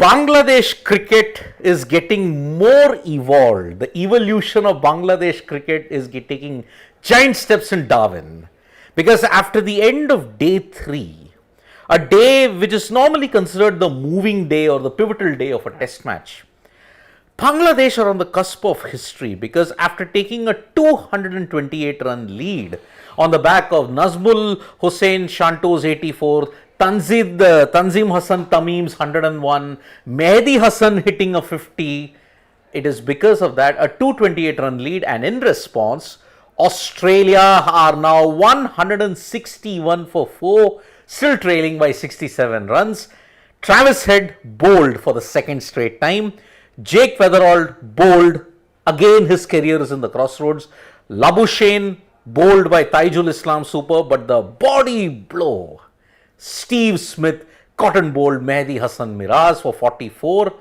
Bangladesh cricket is getting more evolved. The evolution of Bangladesh cricket is taking giant steps in Darwin. Because after the end of day 3, a day which is normally considered the moving day or the pivotal day of a test match, Bangladesh are on the cusp of history because after taking a 228-run lead on the back of Nazmul Hossain Shanto's 84, Tanzim Hassan Tamim's 101, Mehdi Hassan hitting a 50, it is because of that a 228-run lead, and in response, Australia are now 161 for 4, still trailing by 67 runs. Travis Head bowled for the second straight time. Jake Weatherald bowled, again his career is in the crossroads. Labuschagne bowled by Taijul Islam super, but the body blow. Steve Smith cotton bowled Mehdi Hassan Miraz for 44.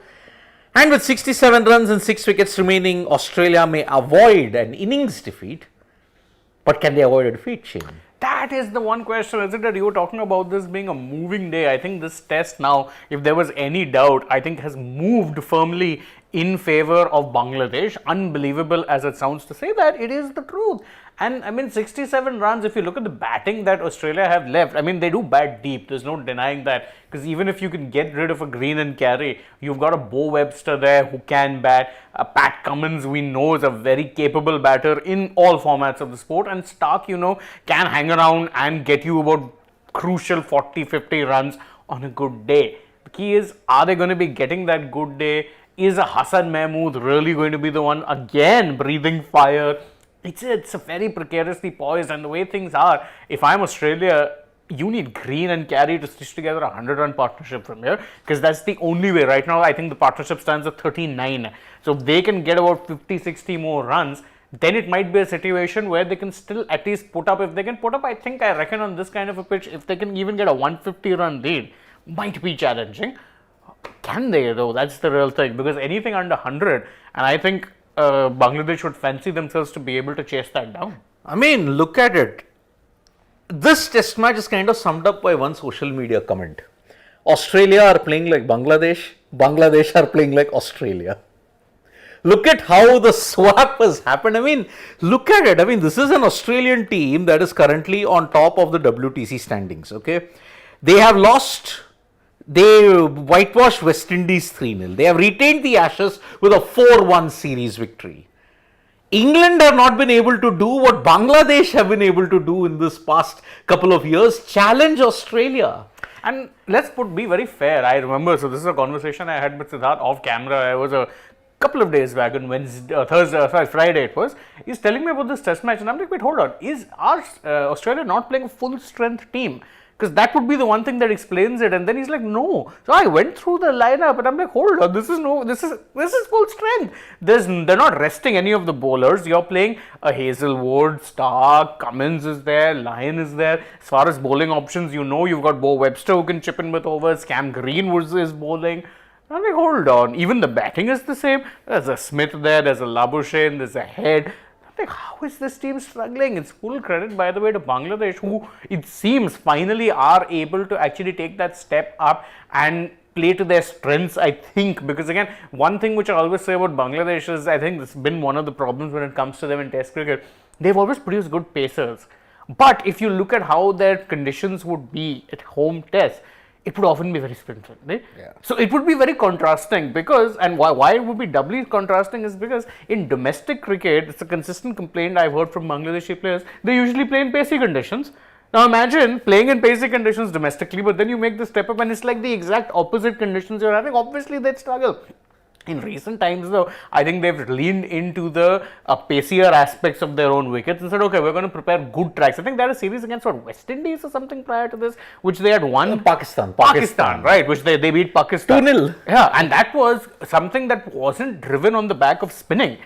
And with 67 runs and 6 wickets remaining, Australia may avoid an innings defeat. But can they avoid a defeat, Shane? That is the one question, isn't it? You were talking about this being a moving day. I think this test now, if there was any doubt, I think has moved firmly in favor of Bangladesh. Unbelievable as it sounds to say that, it is the truth. And I mean, 67 runs, if you look at the batting that Australia have left, I mean, they do bat deep. There's no denying that. Because even if you can get rid of a Green and carry, you've got a Bo Webster there who can bat. Pat Cummins, we know, is a very capable batter in all formats of the sport. And Stark, you know, can hang around and get you about crucial 40-50 runs on a good day. The key is, are they going to be getting that good day? Is a Hassan Mahmood really going to be the one again breathing fire? It's a very precariously poised, and the way things are, if I'm Australia, you need Green and carry to stitch together a 100-run partnership from here, because that's the only way. Right now, I think the partnership stands at 39. So if they can get about 50-60 more runs, then it might be a situation where they can still at least put up. If they can put up, I reckon on this kind of a pitch, if they can even get a 150-run lead, might be challenging. Can they though? That's the real thing, because anything under 100, and I think Bangladesh would fancy themselves to be able to chase that down. I mean, look at it. This test match is kind of summed up by one social media comment. Australia are playing like Bangladesh, Bangladesh are playing like Australia. Look at how the swap has happened. I mean, look at it. I mean, this is an Australian team that is currently on top of the WTC standings, okay? They have lost. They whitewashed West Indies 3-0. They have retained the Ashes with a 4-1 series victory. England have not been able to do what Bangladesh have been able to do in this past couple of years, challenge Australia. And let's be very fair. I remember, so this is a conversation I had with Siddharth off camera. I was a couple of days back on Friday it was. He's telling me about this test match, and I'm like, wait, hold on. Is our Australia not playing a full strength team? Because that would be the one thing that explains it. And then he's like, no. So I went through the lineup and I'm like, hold on, this is full strength. They're not resting any of the bowlers. You're playing a Hazelwood, Stark, Cummins is there, Lyon is there. As far as bowling options, you know, you've got Bo Webster who can chip in with overs. Cam Green is bowling. I'm like, hold on. Even the batting is the same. There's a Smith there, there's a Labuschagne, there's a Head. Like, how is this team struggling? It's full credit, by the way, to Bangladesh, who it seems finally are able to actually take that step up and play to their strengths, I think. Because again, one thing which I always say about Bangladesh is, I think it's been one of the problems when it comes to them in Test cricket. They've always produced good pacers. But if you look at how their conditions would be at home tests, it would often be very sprint friendly. Yeah. So it would be very contrasting because, and why it would be doubly contrasting is because in domestic cricket, it's a consistent complaint I've heard from Bangladeshi players, they usually play in pacey conditions. Now imagine playing in pacey conditions domestically, but then you make the step up and it's like the exact opposite conditions you're having. Obviously they'd struggle. In recent times though, I think they've leaned into the pacier aspects of their own wickets and said, okay, we're going to prepare good tracks. I think they had a series against West Indies or something prior to this, which they had won. Pakistan, right, which they beat Pakistan. 2-0. Yeah, and that was something that wasn't driven on the back of spinning.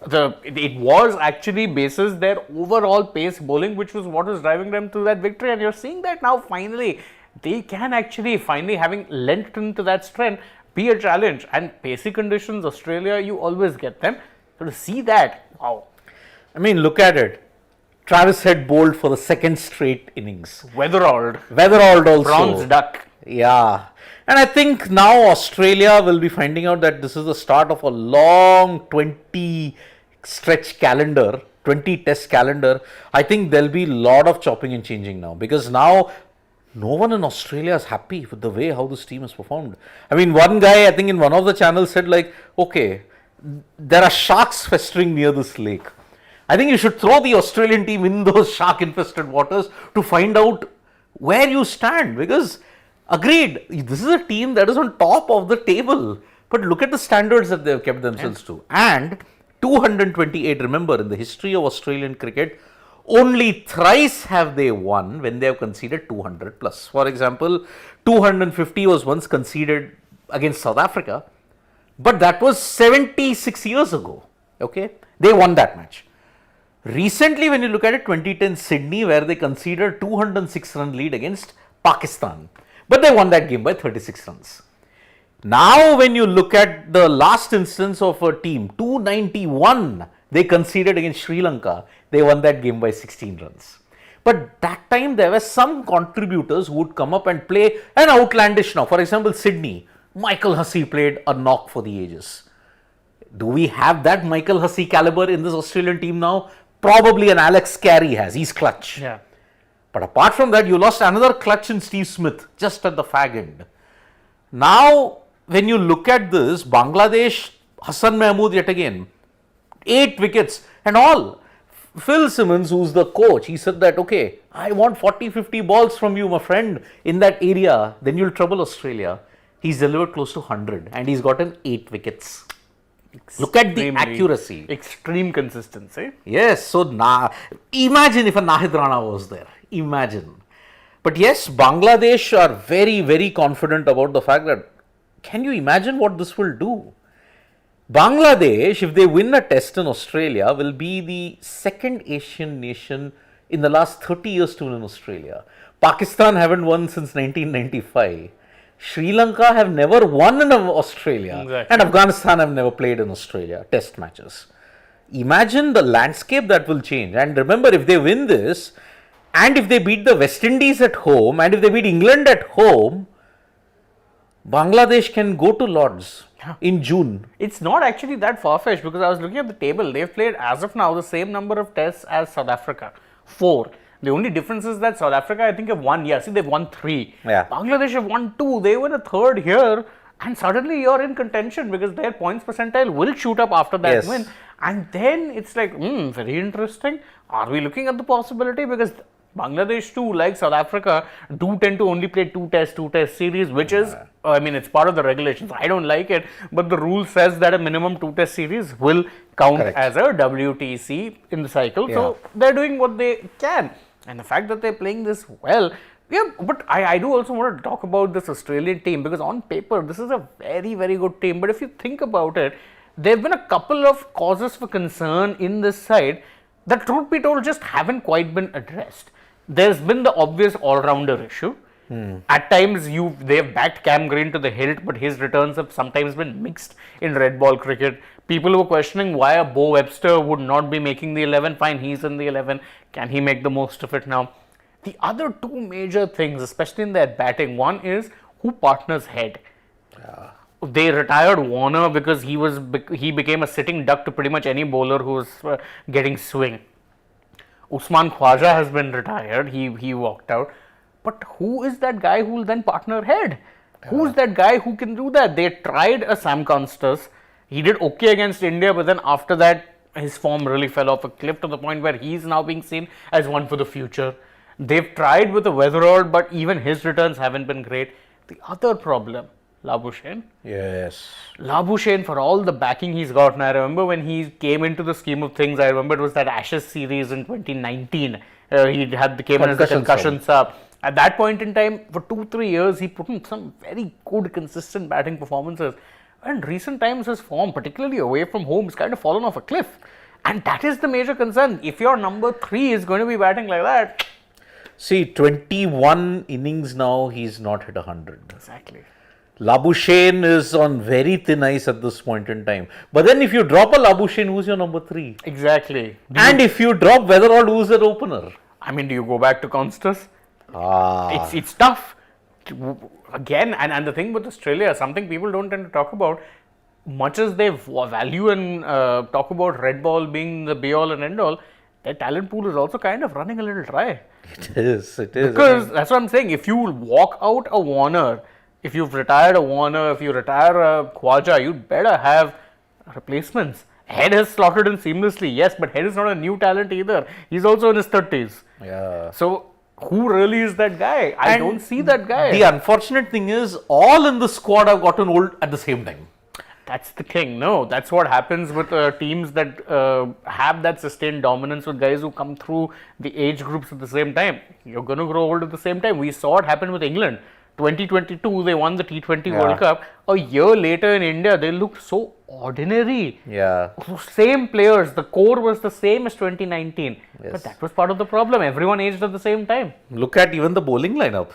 It was actually basis their overall pace bowling, which was what was driving them to that victory. And you're seeing that now finally, they can actually having lent into that strength, be a challenge. And pacey conditions, Australia, you always get them. So to see that, wow. I mean, look at it. Travis Head bowled for the second straight innings. Weatherald also. Bronze duck. Yeah. And I think now Australia will be finding out that this is the start of a long 20 stretch calendar, 20 test calendar. I think there'll be a lot of chopping and changing now, because now no one in Australia is happy with the way how this team has performed. I mean, one guy, I think in one of the channels said like, okay, there are sharks festering near this lake. I think you should throw the Australian team in those shark infested waters to find out where you stand, because agreed, this is a team that is on top of the table, but look at the standards that they have kept themselves to. And 228, remember, in the history of Australian cricket, only thrice have they won when they have conceded 200 plus. For example, 250 was once conceded against South Africa, but that was 76 years ago. Okay, they won that match. Recently, when you look at it, 2010 Sydney, where they conceded 206 run lead against Pakistan, but they won that game by 36 runs. Now, when you look at the last instance of a team, 291, they conceded against Sri Lanka, they won that game by 16 runs. But that time, there were some contributors who would come up and play an outlandish knock. For example, Sydney, Michael Hussey played a knock for the ages. Do we have that Michael Hussey caliber in this Australian team now? Probably an Alex Carey has. He's clutch. Yeah. But apart from that, you lost another clutch in Steve Smith just at the fag end. Now, when you look at this, Bangladesh, Hassan Mahmood yet again, 8 wickets and all. Phil Simmons, who's the coach, he said that, okay, I want 40-50 balls from you, my friend, in that area. Then you'll trouble Australia. He's delivered close to 100 and he's gotten 8 wickets. Look at the accuracy. Extreme consistency. Yes, so imagine if a Nahid Rana was there. Imagine. But yes, Bangladesh are very, very confident about the fact that, can you imagine what this will do? Bangladesh, if they win a test in Australia, will be the second Asian nation in the last 30 years to win in Australia. Pakistan haven't won since 1995. Sri Lanka have never won in Australia. Exactly. And Afghanistan have never played in Australia, test matches. Imagine the landscape that will change. And remember, if they win this, and if they beat the West Indies at home, and if they beat England at home, Bangladesh can go to Lords in June. It's not actually that far-fetched, because I was looking at the table. They've played, as of now, the same number of tests as South Africa. 4. The only difference is that South Africa, I think, have won. Yeah, see, they've won 3. Yeah. Bangladesh have won 2. They win a 3rd here, and suddenly you're in contention, because their points percentile will shoot up after that win. And then it's like, very interesting. Are we looking at the possibility? Because Bangladesh too, like South Africa, do tend to only play 2 test series, which is, I mean, it's part of the regulations. I don't like it, but the rule says that a minimum 2 test series will count as a WTC in the cycle. Yeah. So they're doing what they can. And the fact that they're playing this well, yeah, but I do also want to talk about this Australian team, because on paper, this is a very, very good team. But if you think about it, there have been a couple of causes for concern in this side that, truth be told, just haven't quite been addressed. There's been the obvious all-rounder issue. At times, they've backed Cam Green to the hilt, but his returns have sometimes been mixed in red ball cricket. People were questioning why a Bo Webster would not be making the 11. Fine, he's in the 11. Can he make the most of it now? The other 2 major things, especially in their batting, one is who partners head. They retired Warner because he became a sitting duck to pretty much any bowler who was getting swing. Usman Khwaja has been retired. He walked out. But who is that guy who will then partner head? Who's that guy who can do that? They tried a Sam Constance. He did okay against India, but then after that, his form really fell off a cliff to the point where he's now being seen as one for the future. They've tried with the Weatherall, but even his returns haven't been great. The other problem, Labuschagne. Yes. Labuschagne, for all the backing he's got, and I remember when he came into the scheme of things, I remember it was that Ashes series in 2019. Came in as a concussion sub. At that point in time, for 2-3 years, he put in some very good, consistent batting performances. And recent times, his form, particularly away from home, has kind of fallen off a cliff. And that is the major concern. If your number 3 is going to be batting like that. See, 21 innings now, he's not hit 100. Exactly. Labuschagne is on very thin ice at this point in time. But then if you drop a Labuschagne, who's your number 3? Exactly. And if you drop Weatherall, who's the opener? I mean, do you go back to Constance? Ah. It's tough. again, and the thing with Australia, something people don't tend to talk about, much as they value and talk about red ball being the be all and end all, their talent pool is also kind of running a little dry. It is. Because that's what I'm saying. If you walk out a Warner, if you've retired a Warner, if you retire a Khwaja, you'd better have replacements. Head has slotted in seamlessly, yes, but Head is not a new talent either. He's also in his 30s. Yeah. So, who really is that guy? I don't see that guy. The unfortunate thing is, all in the squad have gotten old at the same time. That's the thing. No, that's what happens with teams that have that sustained dominance with guys who come through the age groups at the same time. You're going to grow old at the same time. We saw it happen with England. 2022, they won the T20 World Cup. A year later in India, they looked so ordinary. Yeah. Same players. The core was the same as 2019. Yes. But that was part of the problem. Everyone aged at the same time. Look at even the bowling lineup.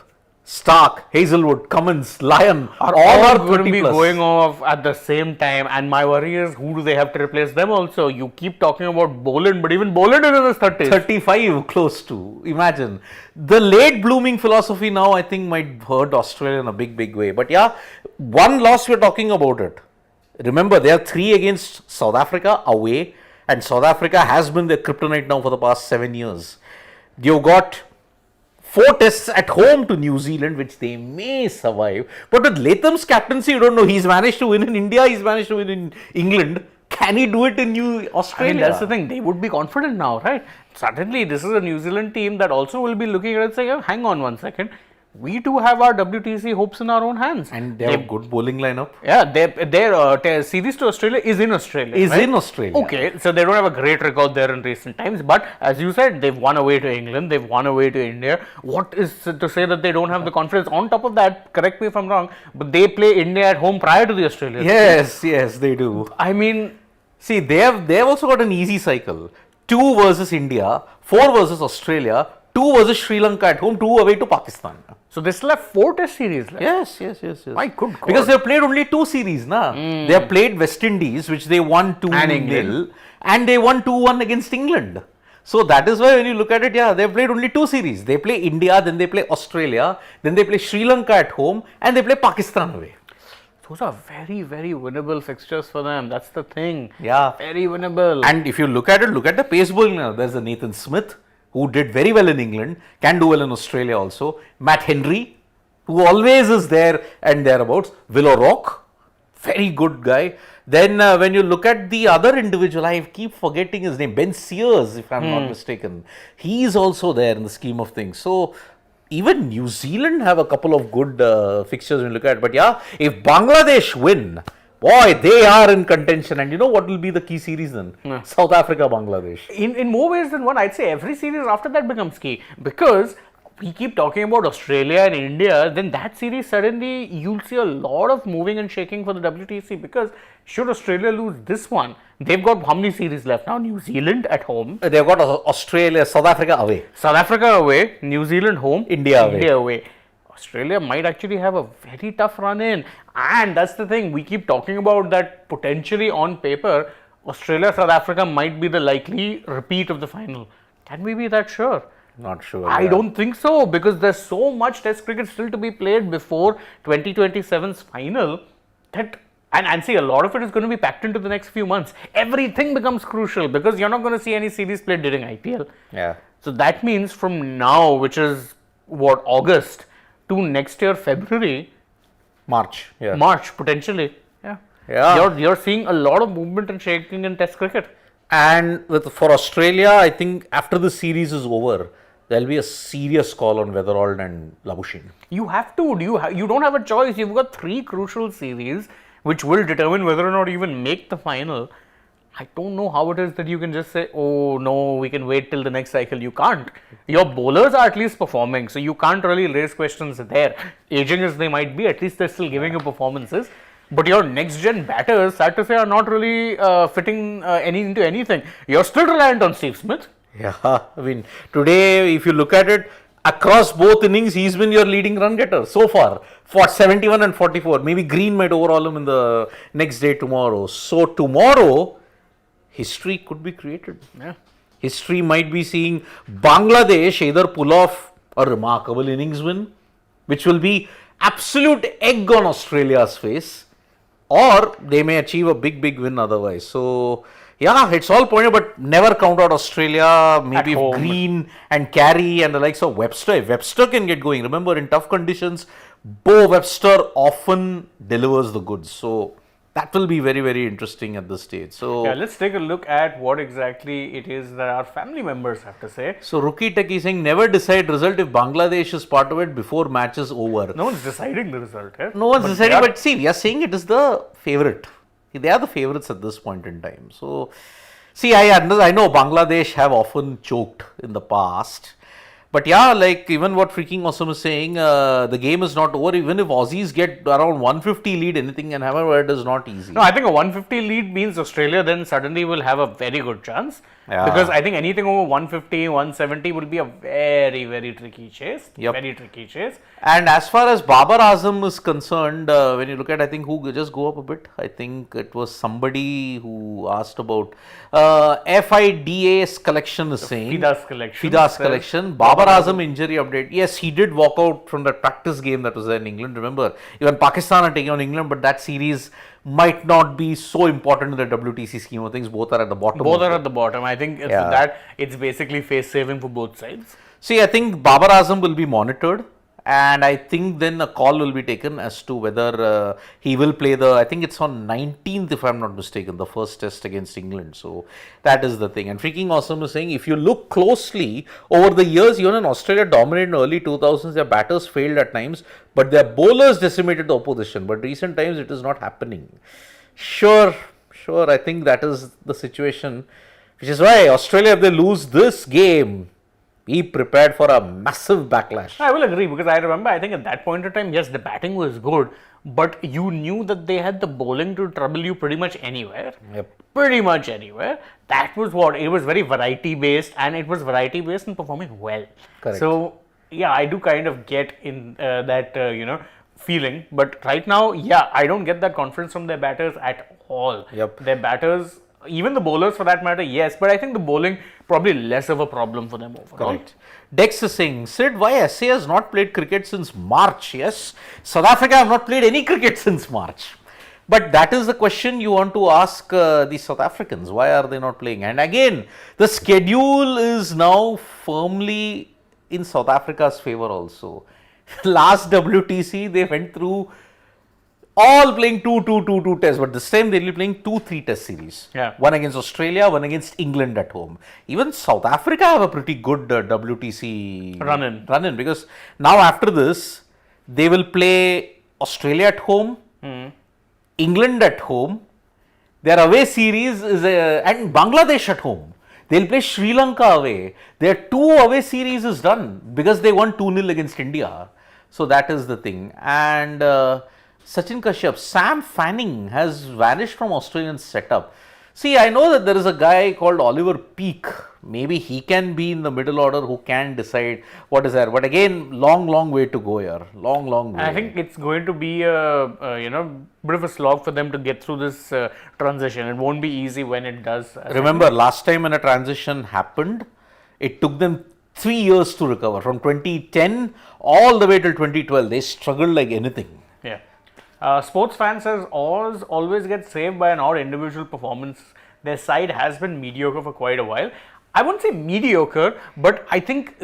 Stark, Hazelwood, Cummins, Lyon Are all going to be 30+. going off at the same time, and my worry is who do they have to replace them also? You keep talking about Boland, but even Boland is in his 30s. 35 close to. Imagine. The late blooming philosophy now I think might hurt Australia in a big way. But yeah, one loss we're talking about it. Remember, they are 3 against South Africa away, and South Africa has been their kryptonite now for the past 7 years. You've got 4 tests at home to New Zealand, which they may survive. But with Latham's captaincy, you don't know. He's managed to win in India, he's managed to win in England. Can he do it in Australia? I mean, that's the thing. They would be confident now, right? Suddenly, this is a New Zealand team that also will be looking at it and saying, oh, hang on one second. We too have our WTC hopes in our own hands. And they have a good bowling lineup. Yeah, their series to Australia is in Australia. In Australia. Okay, so they don't have a great record there in recent times. But as you said, they've won away to England, they've won away to India. What is to say that they don't have the confidence? On top of that, correct me if I'm wrong, but they play India at home prior to the Australian. Yes, they do. I mean, see, they have also got an easy cycle. 2 versus India, 4 versus Australia, 2 versus Sri Lanka at home, 2 away to Pakistan. so they still have 4 test series left. Yes. My good God. Because they have played only 2 series, na. They have played West Indies, which they won 2-0, and they won 2-1 against England. So that is why when you look at it, yeah, they have played only 2 series. They play India, then they play Australia, then they play Sri Lanka at home, and they play Pakistan away. Those are very, very winnable fixtures for them. That's the thing. Yeah. Very winnable. And if you look at it, look at the pace bowling now. There's a Nathan Smith, who did very well in England, can do well in Australia also. Matt Henry, who always is there and thereabouts. Willow Rock, very good guy. Then when you look at the other individual, I keep forgetting his name, Ben Sears, if I'm not mistaken. He is also there in the scheme of things. So even New Zealand have a couple of good fixtures when you look at it. But yeah, if Bangladesh win, boy, they are in contention. And you know what will be the key series then? South Africa, Bangladesh. In more ways than one, I'd say every series after that becomes key, because we keep talking about Australia and India, then that series suddenly you'll see a lot of moving and shaking for the WTC, because should Australia lose this one, they've got how many series left now? New Zealand at home. They've got Australia, South Africa away. South Africa away, New Zealand home, India away. Australia might actually have a very tough run in. And that's the thing, we keep talking about that potentially on paper, Australia, South Africa might be the likely repeat of the final. Can we be that sure? Not sure. I don't think so, because there's so much test cricket still to be played before 2027's final that, and see, a lot of it is going to be packed into the next few months. Everything becomes crucial because you're not going to see any series played during IPL. Yeah. So that means from now, which is what, August, to next year, February, March potentially. Yeah. You're seeing a lot of movement and shaking in test cricket. And for Australia, I think after the series is over, there'll be a serious call on Weatherald and Labuschagne. You have to. You don't have a choice. You've got 3 crucial series which will determine whether or not you even make the final. I don't know how it is that you can just say, oh no, we can wait till the next cycle. You can't. Your bowlers are at least performing, so you can't really raise questions there. Aging as they might be, at least they're still giving you performances. But your next gen batters, sad to say, are not really fitting into anything. You're still reliant on Steve Smith. Yeah, I mean, today, if you look at it, across both innings, he's been your leading run getter so far for 71 and 44. Maybe Green might overhaul him in the next day tomorrow. So, tomorrow, history could be created. Yeah. History might be seeing Bangladesh either pull off a remarkable innings win, which will be absolute egg on Australia's face, or they may achieve a big win otherwise. So yeah, it's all pointed, but never count out Australia. Maybe if home. Green and Carey and the likes of Webster, if Webster can get going. Remember, in tough conditions, Bo Webster often delivers the goods. So that will be very interesting at this stage. So Yeah, let's take a look at what exactly it is that our family members have to say. So Rookie Techie saying never decide result if Bangladesh is part of it before match is over. No one's deciding the result here. No one's But deciding, they are- but see, we are saying it is the favorite. They are the favorites at this point in time. So, see, I know Bangladesh have often choked in the past. But yeah, like even what freaking awesome is saying, the game is not over. Even if Aussies get around 150 lead, anything can happen, but it is not easy. No, I think a 150 lead means Australia then suddenly will have a very good chance. Yeah. Because I think anything over 150, 170 will be a very tricky chase. Yep. Very tricky chase. And as far as Babar Azam is concerned, when you look at, I think who just go up a bit. I think it was somebody who asked about FIDA's collection is saying. FIDA's collection. FIDA's says collection. Babar Azam injury update. Yes, he did walk out from that practice game that was there in England. Remember, even Pakistan are taking on England, but that series might not be so important in the WTC scheme of things. Both are at the bottom. Both are at the bottom. I think it's Yeah. that it's basically face saving for both sides. See, I think Babar Azam will be monitored, and I think then a call will be taken as to whether he will play I think it's on 19th, if I'm not mistaken, the first test against England. So that is the thing. And freaking awesome is saying, if you look closely over the years, even in Australia dominated in early 2000s, their batters failed at times, but their bowlers decimated the opposition. But recent times, it is not happening. Sure, I think that is the situation, which is why Australia, if they lose this game, be prepared for a massive backlash. I will agree because I remember, I think at that point in time, yes, the batting was good, but you knew that they had the bowling to trouble you pretty much anywhere. Yep. Pretty much anywhere. That was what, it was very variety based, and it was variety based and performing well. Correct. So, yeah, I do kind of get in that, feeling, but right now, yeah, I don't get that confidence from their batters at all. Yep. Their batters, even the bowlers for that matter, yes, but I think the bowling probably less of a problem for them overall. Correct. Dex is saying, Sid, why SA has not played cricket since March? Yes, South Africa have not played any cricket since March. But that is the question you want to ask the South Africans. Why are they not playing? And again, the schedule is now firmly in South Africa's favor also. Last WTC, they went through all playing two tests, but this time they'll be playing 2-3 test series. Yeah. One against Australia, one against England at home. Even South Africa have a pretty good WTC run in because now after this, they will play Australia at home, England at home, their away series is and Bangladesh at home. They'll play Sri Lanka away. Their 2 away series is done because they won 2-0 against India. So that is the thing. And Sachin Kashyap, Sam Fanning has vanished from Australian setup. See, I know that there is a guy called Oliver Peak. Maybe he can be in the middle order who can decide what is there. But again, long way to go here. Long way. I think it's going to be a bit of a slog for them to get through this transition. It won't be easy when it does. Remember, last time when a transition happened, it took them 3 years to recover. From 2010 all the way till 2012, they struggled like anything. Yeah. Sports fans always get saved by an odd individual performance. Their side has been mediocre for quite a while. I wouldn't say mediocre, but I think,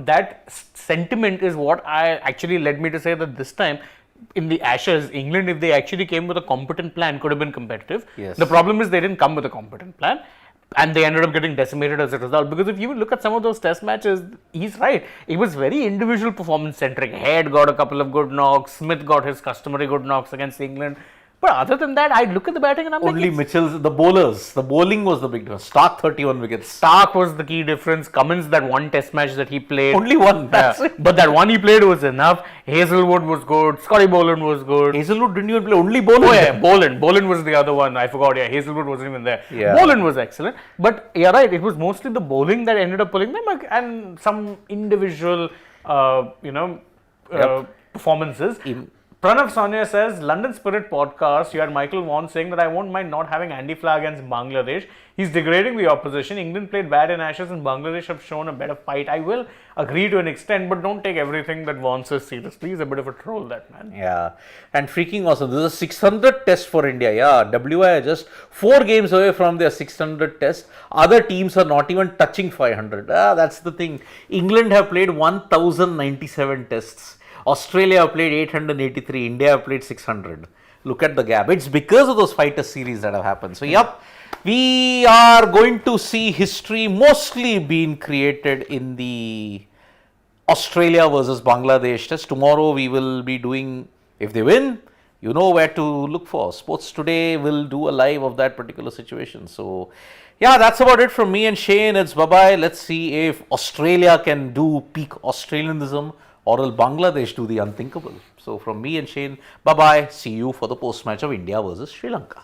that sentiment is what actually led me to say that this time in the Ashes, England, if they actually came with a competent plan, could have been competitive. Yes. The problem is they didn't come with a competent plan. And they ended up getting decimated as a result. Because if you look at some of those test matches, he's right. It was very individual performance centric. Head got a couple of good knocks. Smith got his customary good knocks against England. But other than that, I look at the batting and I'm Only like, Mitchell's, the bowlers, the bowling was the big difference. Stark 31 wickets. Stark was the key difference. Cummins, that one test match that he played. Only one, that's it. But that one he played was enough. Hazelwood was good. Scotty Boland was good. Hazelwood didn't even play, only Boland. Oh yeah, Boland was the other one. I forgot. Yeah, Hazelwood wasn't even there. Yeah. Boland was excellent. But you're right. It was mostly the bowling that ended up pulling them, and some individual, performances. Pranav Sonia says, London Spirit podcast, you had Michael Vaughan saying that I won't mind not having Andy Flag against Bangladesh. He's degrading the opposition. England played bad in Ashes and Bangladesh have shown a better fight. I will agree to an extent, but don't take everything that Vaughan says seriously. He's a bit of a troll, that man. Yeah, and freaking awesome. This is a 600 test for India. Yeah, WI are just 4 games away from their 600 test. Other teams are not even touching 500. That's the thing. England have played 1097 tests. Australia have played 883. India have played 600. Look at the gap. It's because of those fighter series that have happened. So, yep, we are going to see history mostly being created in the Australia versus Bangladesh test. Tomorrow we will be doing, if they win, you know where to look for. Sports Today will do a live of that particular situation. So, yeah, that's about it from me and Shane. It's bye-bye. Let's see if Australia can do peak Australianism or will Bangladesh do the unthinkable. So, from me and Shane, bye-bye. See you for the post-match of India versus Sri Lanka.